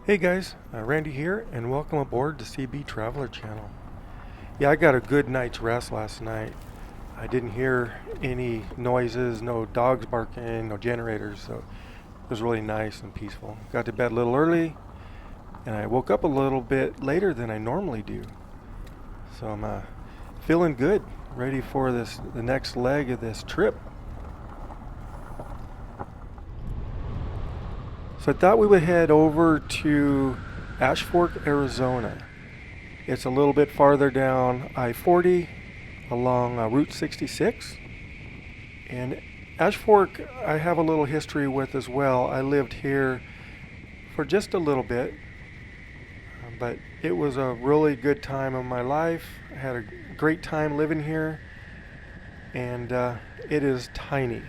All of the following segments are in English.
Hey guys, Randy here, and welcome aboard the CB Traveler channel. Yeah, I got a good night's rest last night. I didn't hear any noises, no dogs barking, no generators, so it was really nice and peaceful. Got to bed a little early, and I woke up a little bit later than I normally do. So I'm feeling good, ready for the next leg of this trip. So I thought we would head over to Ashfork, Arizona. It's a little bit farther down I-40 along Route 66. And Ashfork, I have a little history with as well. I lived here for just a little bit, but it was a really good time of my life. I had a great time living here, and it is tiny.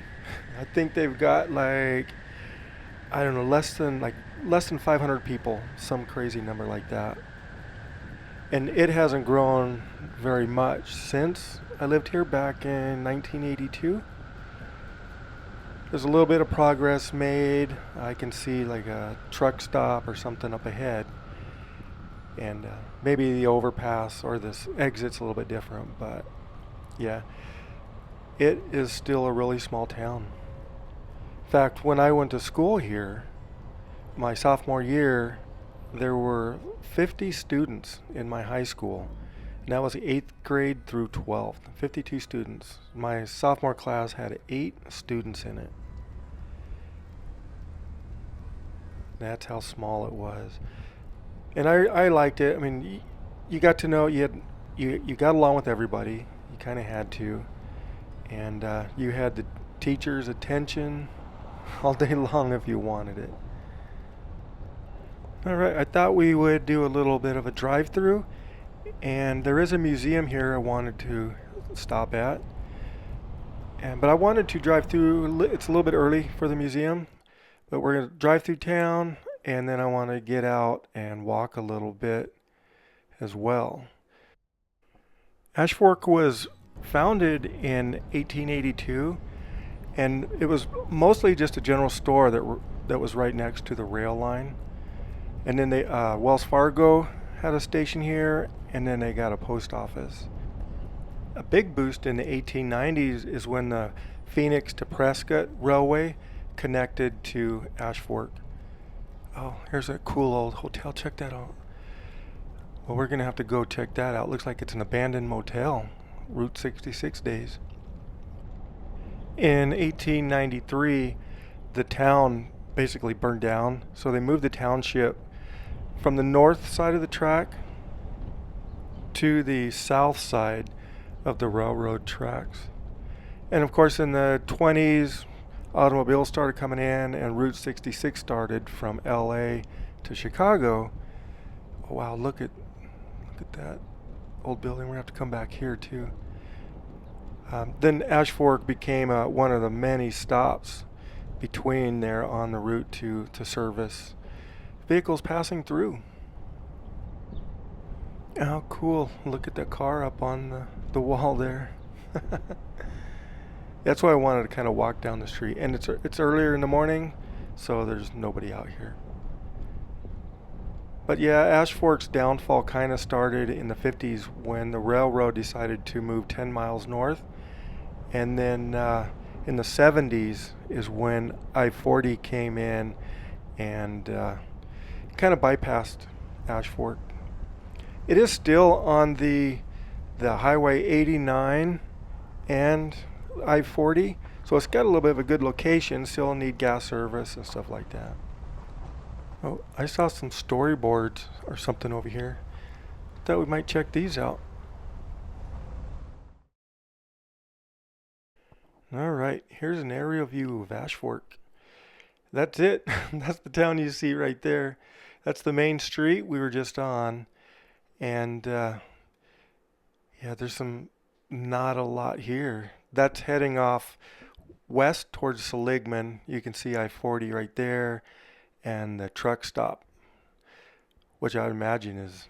I think they've got like, I don't know, less than 500 people, some crazy number like that. And it hasn't grown very much since I lived here back in 1982. There's a little bit of progress made. I can see like a truck stop or something up ahead, and maybe the overpass or this exit's a little bit different, but yeah, it is still a really small town. In fact, when I went to school here, my sophomore year, there were 50 students in my high school, and that was 8th grade through 12th. 52 students. My sophomore class had 8 students in it. That's how small it was. And I liked it. I mean, you got to know you got along with everybody. You kind of had to, and you had the teacher's attention all day long if you wanted it. All right, I thought we would do a little bit of a drive-through, and there is a museum here I wanted to stop at. But I wanted to drive through. It's a little bit early for the museum, but we're gonna drive through town, and then I want to get out and walk a little bit as well. Ashfork was founded in 1882, and it was mostly just a general store that was right next to the rail line. And then Wells Fargo had a station here, and then they got a post office. A big boost in the 1890s is when the Phoenix to Prescott Railway connected to Ashfork. Oh, here's a cool old hotel. Check that out. Well, we're going to have to go check that out. Looks like it's an abandoned motel. Route 66 days. In 1893, the town basically burned down, so they moved the township from the north side of the track to the south side of the railroad tracks. And of course, in the 20s, automobiles started coming in, and Route 66 started from LA to Chicago. Oh, wow, look at that old building. We're going to have to come back here too. Then Ashfork became one of the many stops between there on the route to service vehicles passing through. Oh, cool. Look at that car up on the wall there. That's why I wanted to kind of walk down the street. And it's earlier in the morning, so there's nobody out here. But yeah, Ashfork's downfall kind of started in the 50s when the railroad decided to move 10 miles north. And then in the 70s is when I-40 came in and kind of bypassed Ashfork. It is still on the Highway 89 and I-40, so it's got a little bit of a good location. Still need gas service and stuff like that. Oh, I saw some storyboards or something over here. Thought we might check these out. All right, here's an aerial view of Ashfork. That's it. That's the town you see right there. That's the main street we were just on. And yeah, there's not a lot here. That's heading off west towards Seligman. You can see I-40 right there and the truck stop, which I would imagine is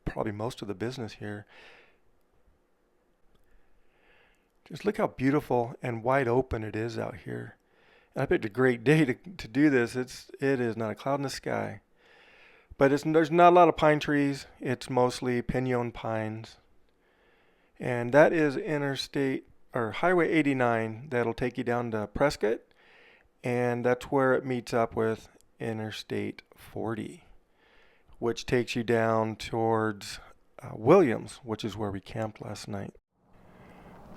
probably most of the business here. Just look how beautiful and wide open it is out here. And I picked a great day to do this. It is not a cloud in the sky. But there's not a lot of pine trees. It's mostly pinon pines. And that is Interstate or Highway 89 that'll take you down to Prescott. And that's where it meets up with Interstate 40, which takes you down towards Williams, which is where we camped last night.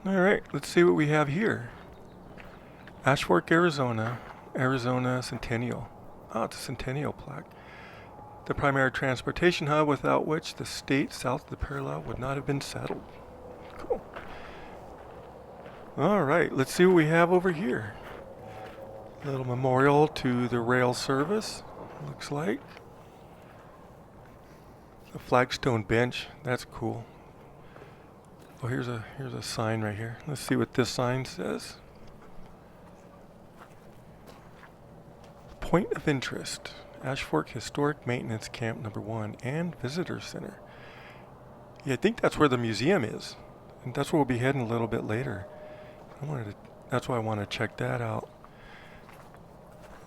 All right, let's see what we have here. Ashfork, Arizona, Arizona Centennial. Oh, it's a centennial plaque. The primary transportation hub without which the state south of the parallel would not have been settled. Cool. All right, let's see what we have over here. A little memorial to the rail service, looks like. The flagstone bench, that's cool. Oh, here's a sign right here. Let's see what this sign says. Point of interest, Ashfork Historic Maintenance Camp Number 1 and Visitor Center. Yeah, I think that's where the museum is. And that's where we'll be heading a little bit later. That's why I want to check that out.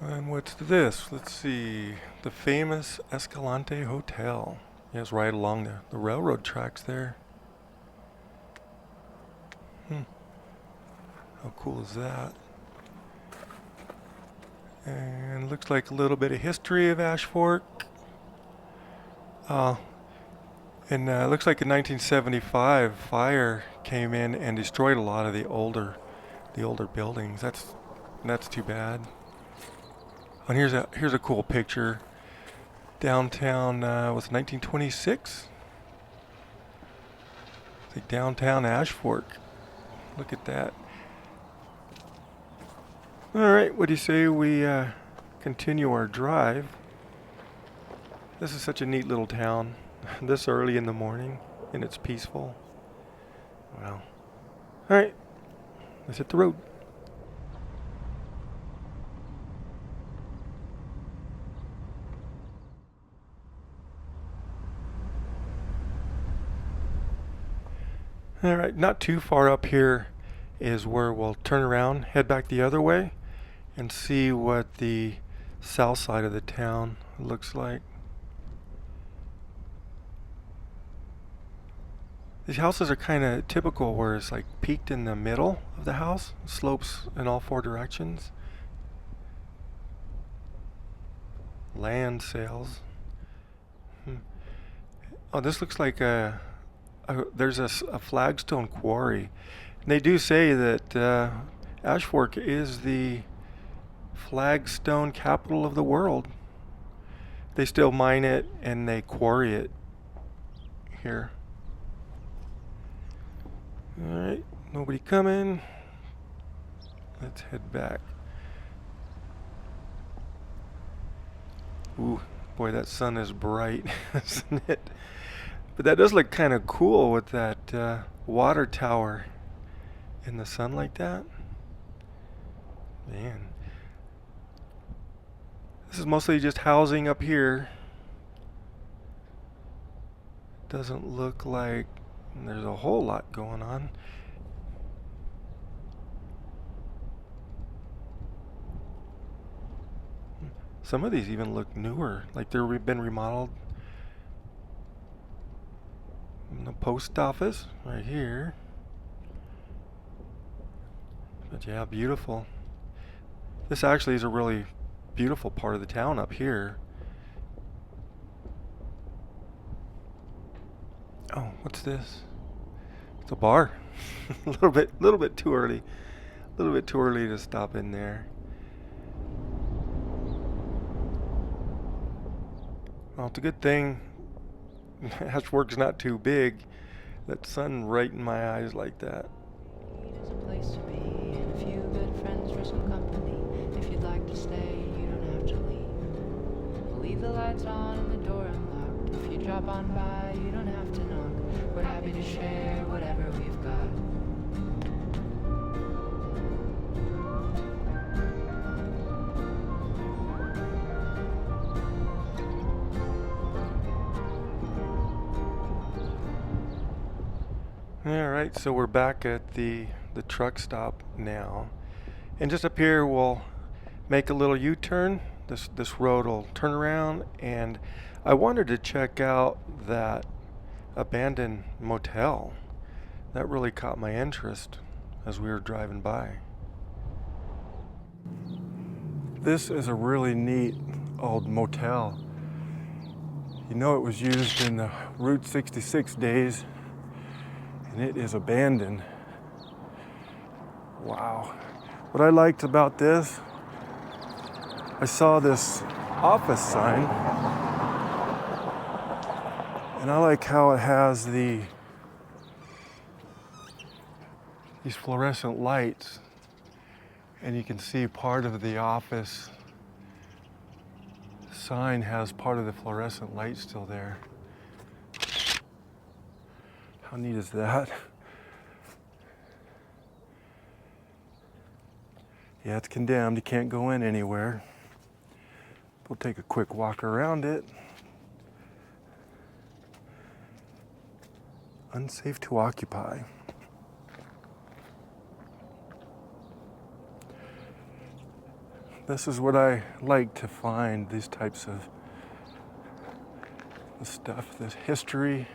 And what's this? Let's see. The famous Escalante Hotel. Yeah, it's right along the railroad tracks there. How cool is that? And looks like a little bit of history of Ashfork. And looks like in 1975, fire came in and destroyed a lot of the older buildings. That's too bad. And here's a cool picture. Downtown was 1926. It's like downtown Ashfork. Look at that. All right, what do you say we continue our drive? This is such a neat little town. This early in the morning, and it's peaceful. Wow. All right, let's hit the road. All right, not too far up here is where we'll turn around, head back the other way, and see what the south side of the town looks like. These houses are kind of typical where it's like peaked in the middle of the house, slopes in all four directions. Land sales. Oh, this looks like there's a flagstone quarry. And they do say that Ashfork is the flagstone capital of the world. They still mine it and they quarry it here. Alright, nobody coming. Let's head back. Ooh, boy, that sun is bright, isn't it? But that does look kind of cool with that water tower in the sun like that. Man. This is mostly just housing up here. Doesn't look like there's a whole lot going on. Some of these even look newer, like they've been remodeled. And the post office right here. But yeah, beautiful. This actually is a really beautiful part of the town up here. Oh, what's this? It's a bar. a little bit too early. A little bit too early to stop in there. Well, it's a good thing Ashfork's not too big. That sun right in my eyes like that. There's a place to be and a few good friends for some company. If you'd like to stay, you don't have to leave. Leave the lights on and the door unlocked. If you drop on by, you don't have to knock. We're happy to share whatever we've got. Alright, so we're back at the truck stop now. And just up here we'll make a little U-turn. This road will turn around and I wanted to check out that abandoned motel. That really caught my interest as we were driving by. This is a really neat old motel. You know, it was used in the Route 66 days, and it is abandoned. Wow. What I liked about this, I saw this office sign, and I like how it has these fluorescent lights, and you can see part of the office sign has part of the fluorescent light still there. How neat is that? Yeah, it's condemned. You can't go in anywhere. We'll take a quick walk around it. Unsafe to occupy. This is what I like to find, these types of stuff, this history.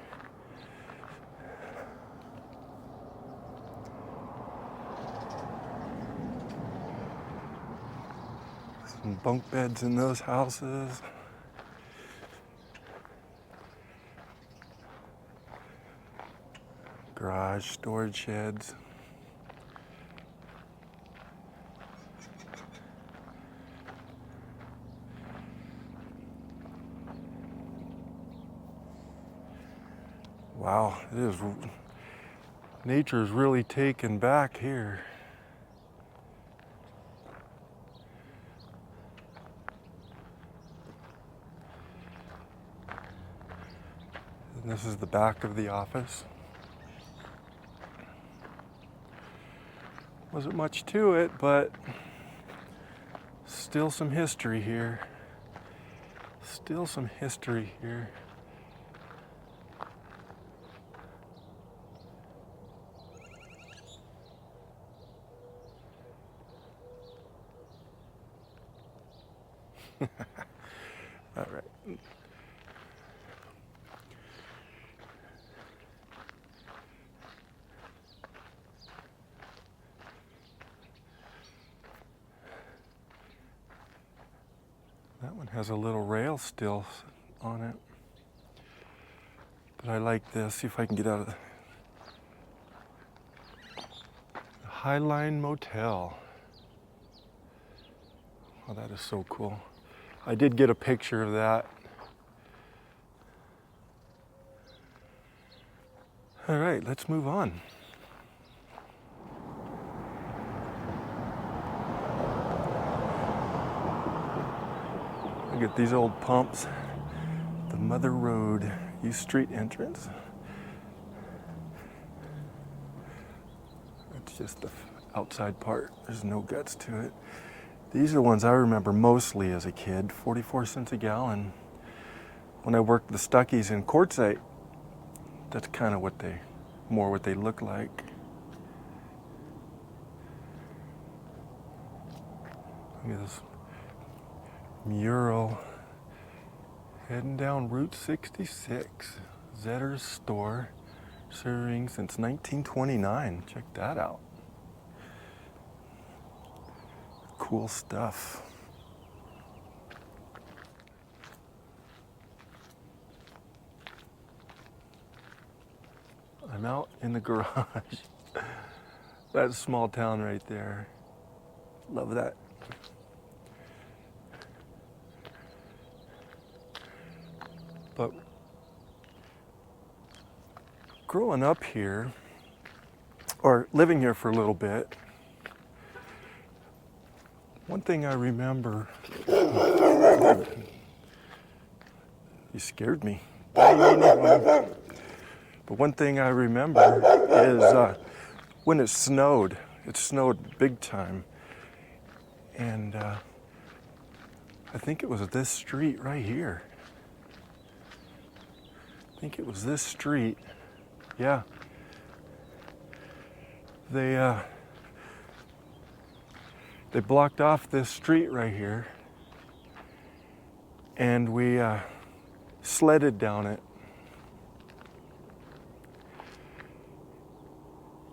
Some bunk beds in those houses. Garage, storage sheds. Wow, it is, nature is really taken back here. And this is the back of the office. Wasn't much to it, but still some history here. Still some history here. All right. That one has a little rail still on it. But I like this. See if I can get out of the Highline Motel. Oh, that is so cool. I did get a picture of that. All right, let's move on. Look at these old pumps. The Mother Road East Street entrance. It's just the outside part. There's no guts to it. These are the ones I remember mostly as a kid. 44 cents a gallon. When I worked the Stuckies in Quartzsite, that's kind of what they look like. Look at this mural. Heading down Route 66. Zetter's store, serving since 1929. Check that out. Cool stuff. I'm out in the garage. That's a small town right there. Love that. But growing up here, or living here for a little bit, one thing I remember, you scared me. But one thing I remember is when it snowed big time. And I think it was this street right here. I think it was this street. Yeah. They blocked off this street right here, and we sledded down it.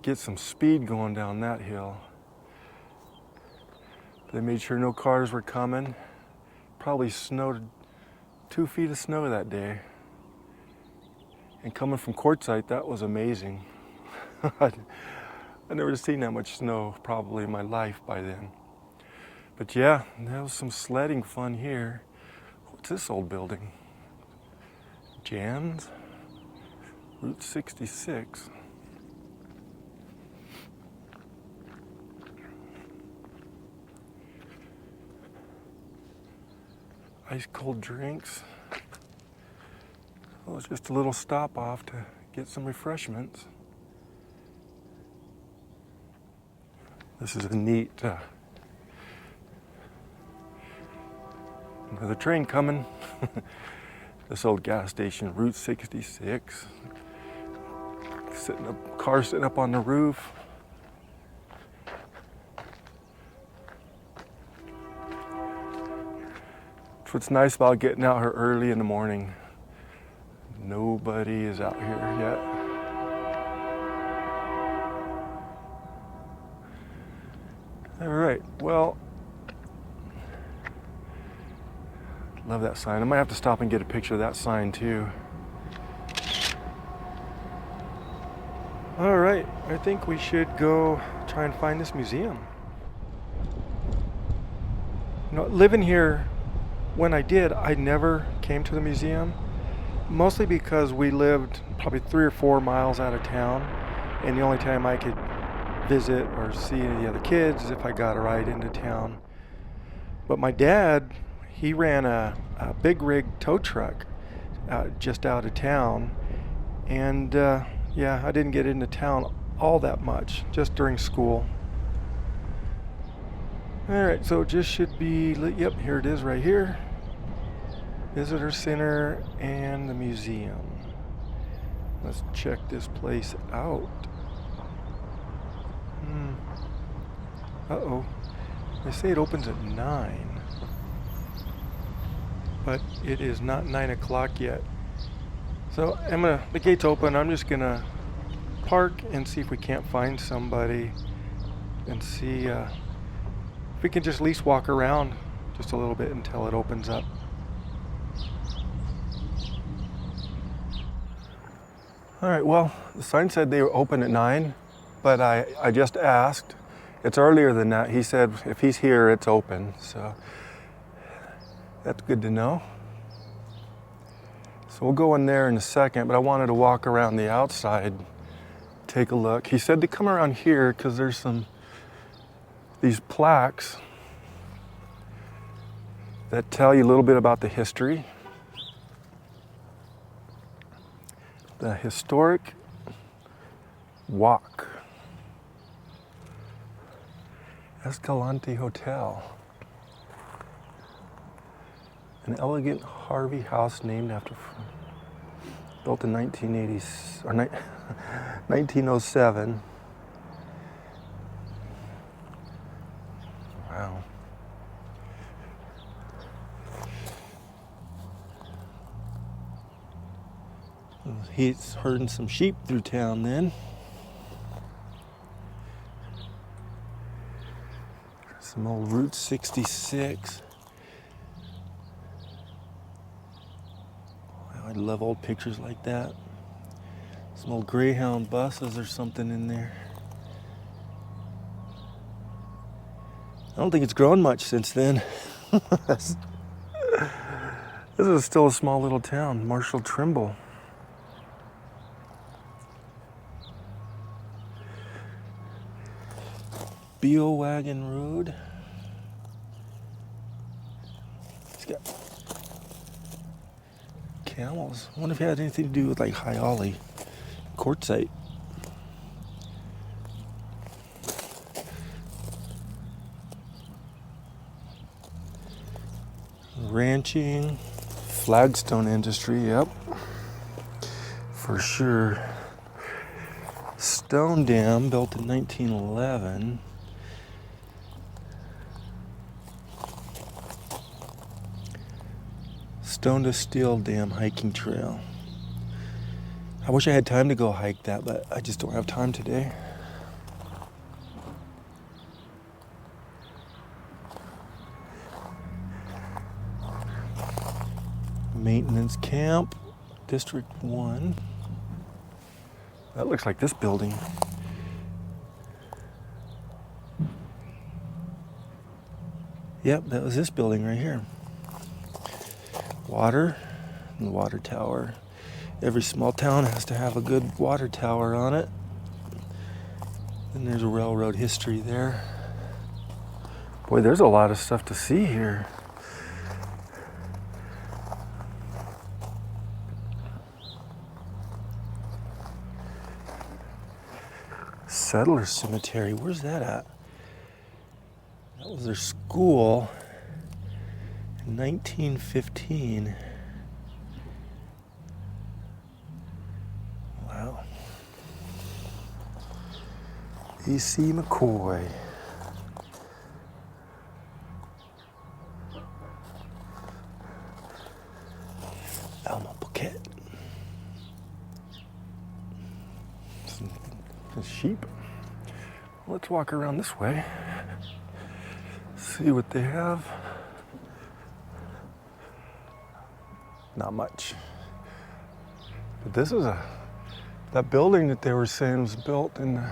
Get some speed going down that hill. They made sure no cars were coming. Probably snowed 2 feet of snow that day. And coming from Quartzsite, that was amazing. I'd never seen that much snow probably in my life by then. But yeah, there was some sledding fun here. What's this old building? Jan's? Route 66. Ice cold drinks. Well, it's just a little stop off to get some refreshments. This is a neat, another train coming. This old gas station, Route 66. Car sitting up on the roof. That's what's nice about getting out here early in the morning. Nobody is out here yet. All right, well, love that sign. I might have to stop and get a picture of that sign too. All right, I think we should go try and find this museum. You know, living here, when I did, I never came to the museum. Mostly because we lived probably 3 or 4 miles out of town, and the only time I could visit or see any of the other kids is if I got a ride into town. But my dad, he ran a big rig tow truck just out of town, and yeah, I didn't get into town all that much, just during school. All right, so it just should be, yep, here it is right here. Visitor Center and the museum. Let's check this place out. Uh-oh. They say it opens at 9. But it is not 9 o'clock yet. So the gate's open. I'm just gonna park and see if we can't find somebody and see if we can just at least walk around just a little bit until it opens up. All right, well, the sign said they were open at 9, but I just asked. It's earlier than that. He said if he's here, it's open, so that's good to know. So we'll go in there in a second, but I wanted to walk around the outside, take a look. He said to come around here because there's these plaques that tell you a little bit about the history. The historic walk. Escalante Hotel. An elegant Harvey house named after, built in 1907. Wow. He's herding some sheep through town then. Some old Route 66. Wow, I love old pictures like that. Some old Greyhound buses or something in there. I don't think it's grown much since then. This is still a small little town, Marshall Trimble. Wagon Road. It's got camels. I wonder if it had anything to do with like High Ollie, Quartzsite. Ranching, flagstone industry, yep, for sure. Stone Dam, built in 1911. Stone to Steel Dam hiking trail. I wish I had time to go hike that, but I just don't have time today. Maintenance camp, District 1. That looks like this building. Yep, that was this building right here. Water and the water tower. Every small town has to have a good water tower on it. And there's a railroad history there. Boy, there's a lot of stuff to see here. Settler Cemetery, where's that at? That was their school in 1915. Wow. E.C. McCoy. Alma Bouquet. Some sheep. Let's walk around this way. See what they have. Not much. But this is that building that they were saying was built in the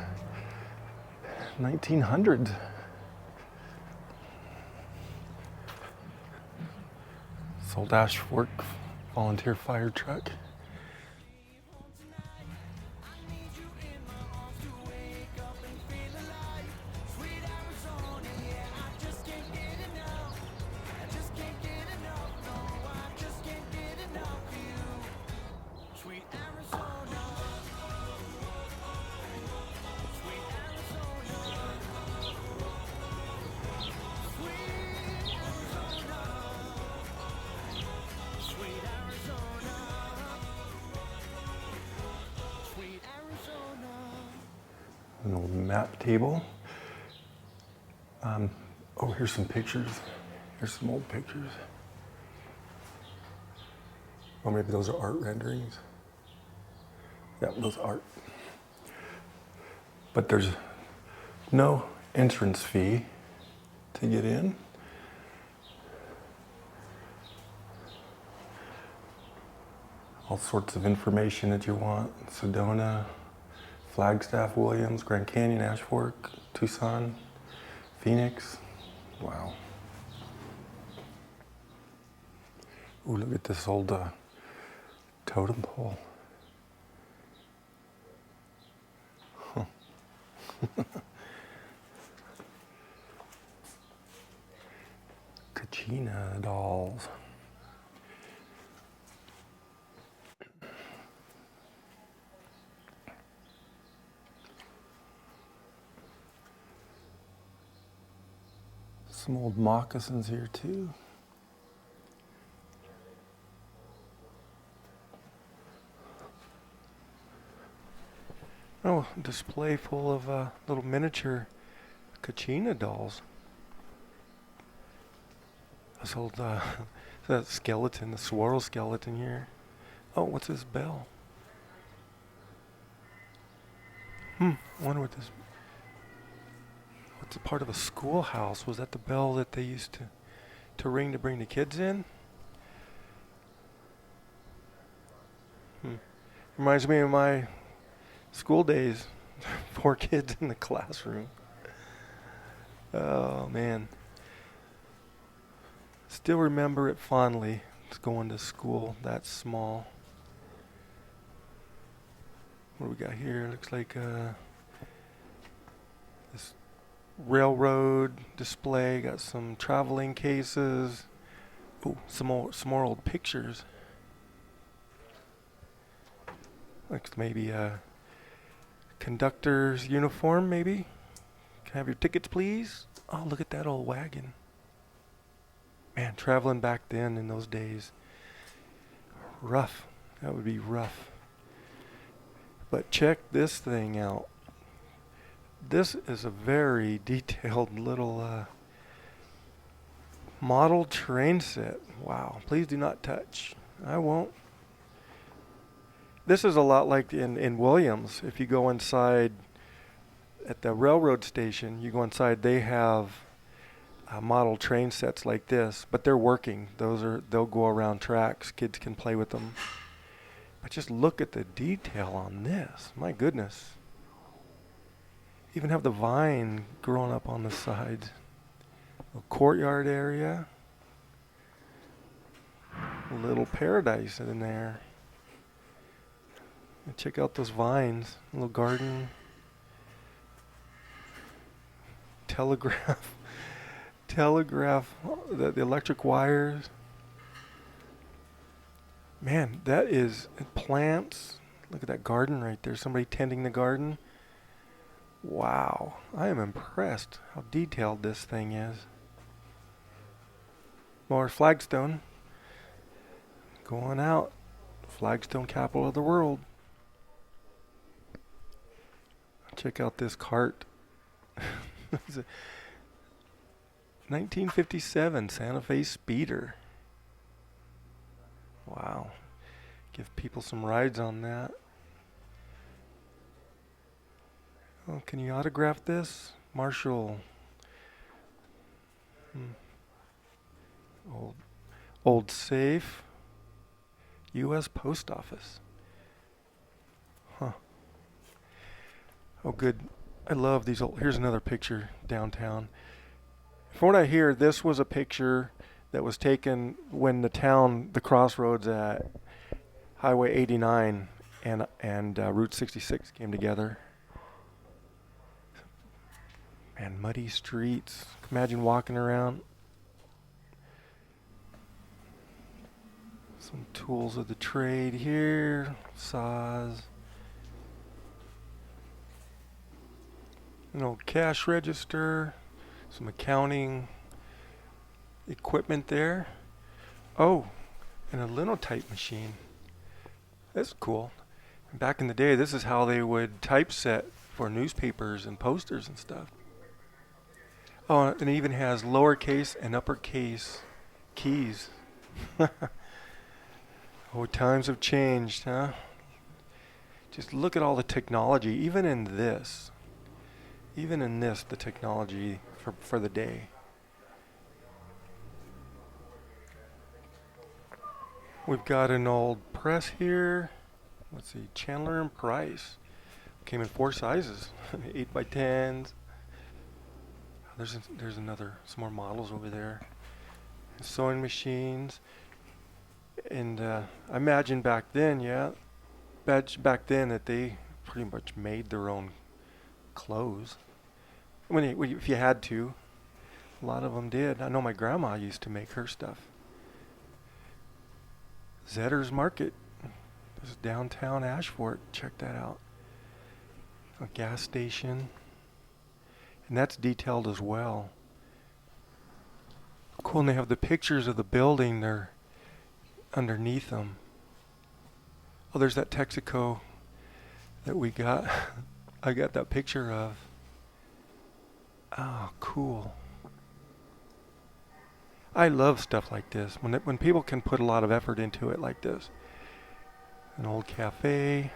1900s. This old ashfork volunteer fire truck. An old map table. Oh, here's some pictures. Here's some old pictures. Or maybe those are art renderings. Yeah, those are art. But there's no entrance fee to get in. All sorts of information that you want. Sedona, Flagstaff, Williams, Grand Canyon, Ashfork, Tucson, Phoenix. Wow. Ooh, look at this old totem pole. Huh. Kachina dolls. Some old moccasins here too. Oh, display full of little miniature Kachina dolls. This old that skeleton, the swirl skeleton here. Oh, what's this bell? I wonder what this. What's a part of a schoolhouse? Was that the bell that they used to ring to bring the kids in? Reminds me of my school days. 4 kids in the classroom. Oh man. Still remember it fondly. It's going to school that small. What do we got here? Looks like this railroad display. Got some traveling cases. Oh, some more old pictures. Looks maybe a conductor's uniform, maybe. Can I have your tickets, please? Oh, look at that old wagon. Man, traveling back then in those days. Rough. That would be rough. But check this thing out. This is a very detailed little model train set. Wow. Please do not touch. I won't. This is a lot like in Williams. If you go inside at the railroad station, you go inside, they have model train sets like this, but they're working. They'll go around tracks. Kids can play with them. But just look at the detail on this. My goodness. Even have the vine growing up on the sides. A courtyard area. A little paradise in there. And check out those vines. A little garden. Telegraph. The electric wires. Man, that is plants. Look at that garden right there. Somebody tending the garden. Wow. I am impressed how detailed this thing is. More flagstone. Going out. Flagstone, capital of the world. Check out this cart. 1957 Santa Fe Speeder. Wow. Give people some rides on that. Oh, can you autograph this? Marshall. Old safe. U.S. Post Office. Huh. Oh, good. I love these old. Here's another picture downtown. From what I hear, this was a picture that was taken when the crossroads at Highway 89 and Route 66 came together. Man, muddy streets. Imagine walking around. Some tools of the trade here. Saws. An old cash register. Some accounting equipment there. Oh, and a linotype machine. That's cool. Back in the day, this is how they would typeset for newspapers and posters and stuff. Oh, and it even has lowercase and uppercase keys. Oh, times have changed, huh? Just look at all the technology, even in this, the technology for the day. We've got an old press here. Let's see, Chandler and Price. Came in 4 sizes, 8x10s. There's some more models over there. Sewing machines. And I imagine back then, that they pretty much made their own clothes. If you had to, a lot of them did. I know my grandma used to make her stuff. Zetter's Market. This is downtown Ashfork. Check that out. A gas station. And that's detailed as well. Cool, and they have the pictures of the building there underneath them. Oh, there's that Texaco that we got. I got that picture of. Oh, cool. I love stuff like this. When people can put a lot of effort into it like this. An old cafe.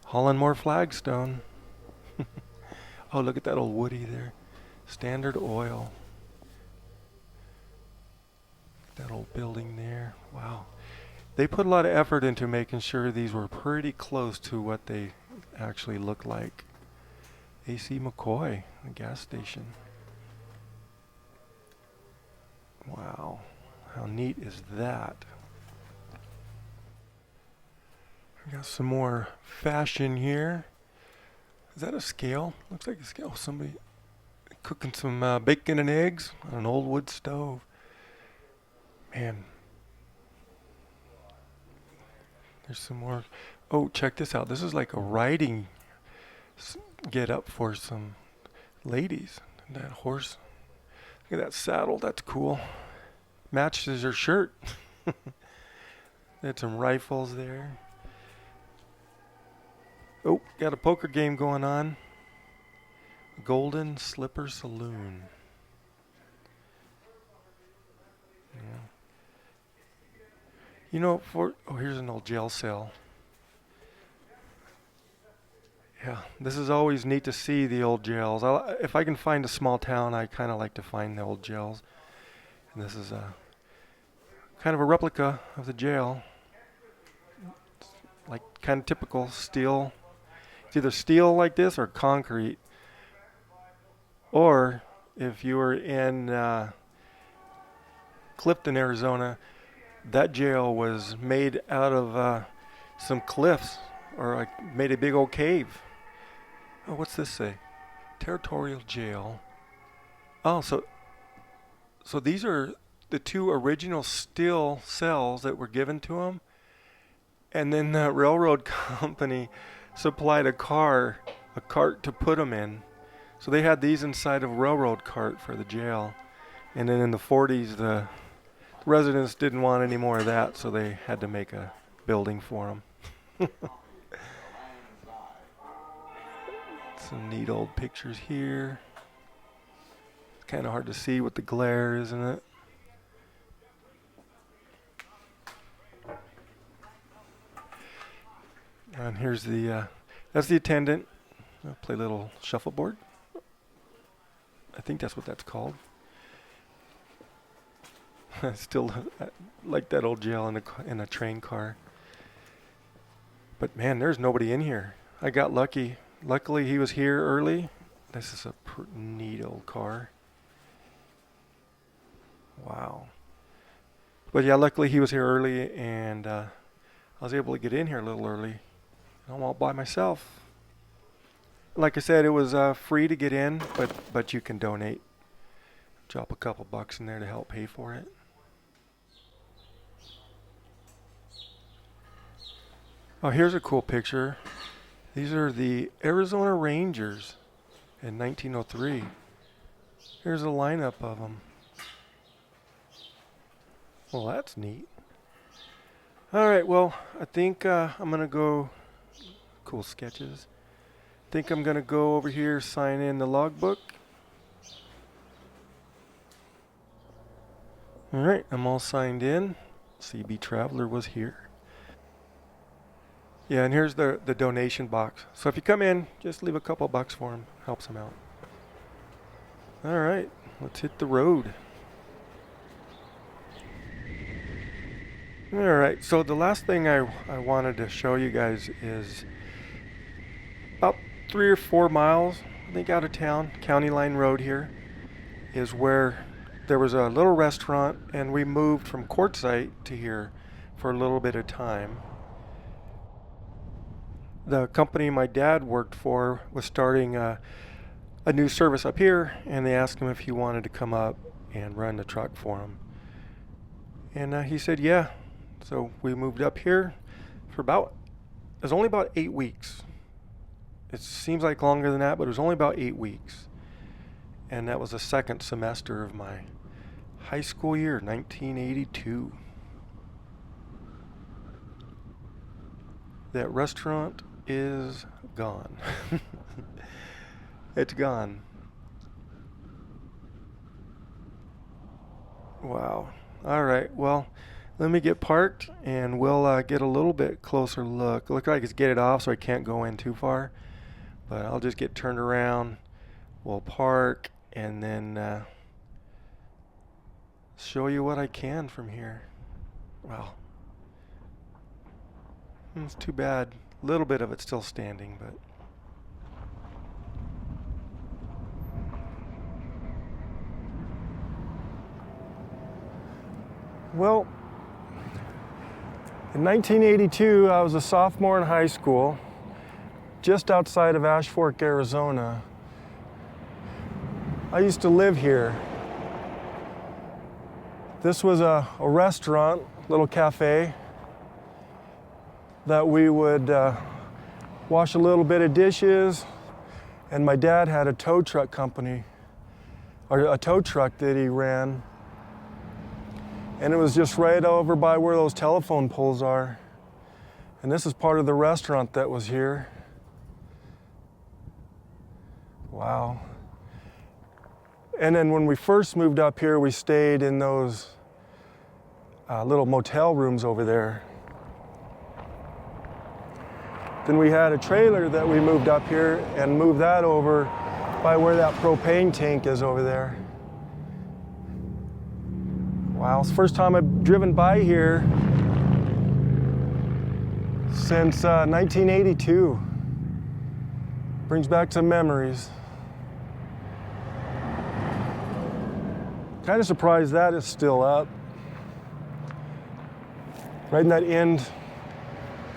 Hauling more flagstone. Oh, look at that old Woody there. Standard Oil. That old building there. Wow. They put a lot of effort into making sure these were pretty close to what they actually look like. AC McCoy, the gas station. Wow. How neat is that? We got some more fashion here. Is that a scale? Looks like a scale. Somebody cooking some bacon and eggs on an old wood stove. Man. There's some more. Oh, check this out. This is like a riding get up for some ladies. That horse. Look at that saddle. That's cool. Matches her shirt. They had some rifles there. Oh, got a poker game going on. Golden Slipper Saloon. Yeah. here's an old jail cell. Yeah, this is always neat to see the old jails. If I can find a small town, I kind of like to find the old jails. And this is a kind of a replica of the jail, like kind of typical steel. It's either steel like this or concrete. Or if you were in Clifton, Arizona, that jail was made out of some cliffs, or like made a big old cave. Oh, what's this say? Territorial jail. Oh, so these are the two original steel cells that were given to him, and then the railroad company supplied a cart to put them in. So they had these inside of a railroad cart for the jail, and then in the 40s, the residents didn't want any more of that, so they had to make a building for them. Some neat old pictures here. It's kind of hard to see with the glare, isn't it? And here's that's the attendant. I'll play a little shuffleboard. I think that's what that's called. Still like that old jail in a train car. But man, there's nobody in here. I got lucky. Luckily, he was here early. This is a neat old car. Wow. But yeah, luckily he was here early, and I was able to get in here a little early. I'm all by myself. Like I said, it was free to get in, but you can donate. Drop a couple bucks in there to help pay for it. Oh, here's a cool picture. These are the Arizona Rangers in 1903. Here's a lineup of them. Well, that's neat. All right, well, I think I'm going to go. Cool sketches. I think I'm going to go over here, sign in the logbook. All right, I'm all signed in. CB Traveler was here. Yeah, and here's the donation box. So if you come in, just leave a couple bucks for him. Helps him out. All right, let's hit the road. All right, so the last thing I wanted to show you guys is about 3 or 4 miles, I think, out of town, County Line Road here, is where there was a little restaurant, and we moved from Quartzsite to here for a little bit of time. The company my dad worked for was starting a new service up here, and they asked him if he wanted to come up and run the truck for him. And he said, yeah. So we moved up here for it was only about 8 weeks. It seems like longer than that, but it was only about 8 weeks. And that was the second semester of my high school year, 1982. That restaurant is gone. It's gone. Wow. All right. Well, let me get parked, and we'll get a little bit closer look. Looks like it's gated off, so I can't go in too far. But I'll just get turned around. We'll park, and then show you what I can from here. Wow. It's too bad. A little bit of it's still standing, but... Well, in 1982, I was a sophomore in high school, just outside of Ashfork, Arizona. I used to live here. This was a restaurant, little cafe, that we would wash a little bit of dishes, and my dad had a tow truck company, or a tow truck that he ran. And it was just right over by where those telephone poles are. And this is part of the restaurant that was here. Wow. And then when we first moved up here, we stayed in those little motel rooms over there. Then we had a trailer that we moved up here and moved that over by where that propane tank is over there. Wow, it's the first time I've driven by here since 1982. Brings back some memories. Kind of surprised that is still up. Right in that end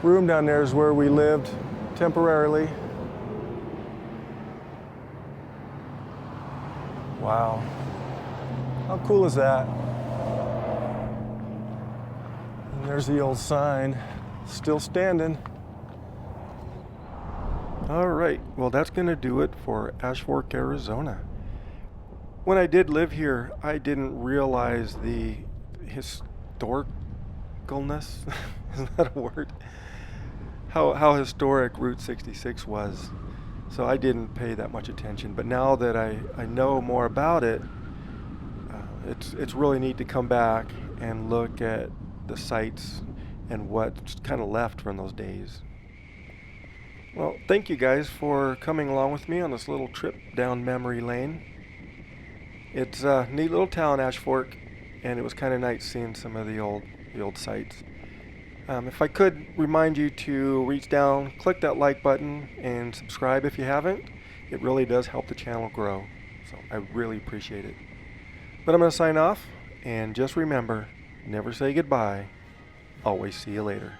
room down there is where we lived temporarily. Wow. How cool is that? And there's the old sign, still standing. All right, well, that's going to do it for Ashfork, Arizona. When I did live here, I didn't realize the historicalness, is that a word? How historic Route 66 was. So I didn't pay that much attention. But now that I know more about it, it's really neat to come back and look at the sites and what's kind of left from those days. Well, thank you guys for coming along with me on this little trip down memory lane. It's a neat little town, Ashfork, and it was kind of nice seeing some of the old sites. If I could remind you to reach down, click that like button, and subscribe if you haven't. It really does help the channel grow, so I really appreciate it. But I'm going to sign off, and just remember, never say goodbye, always see you later.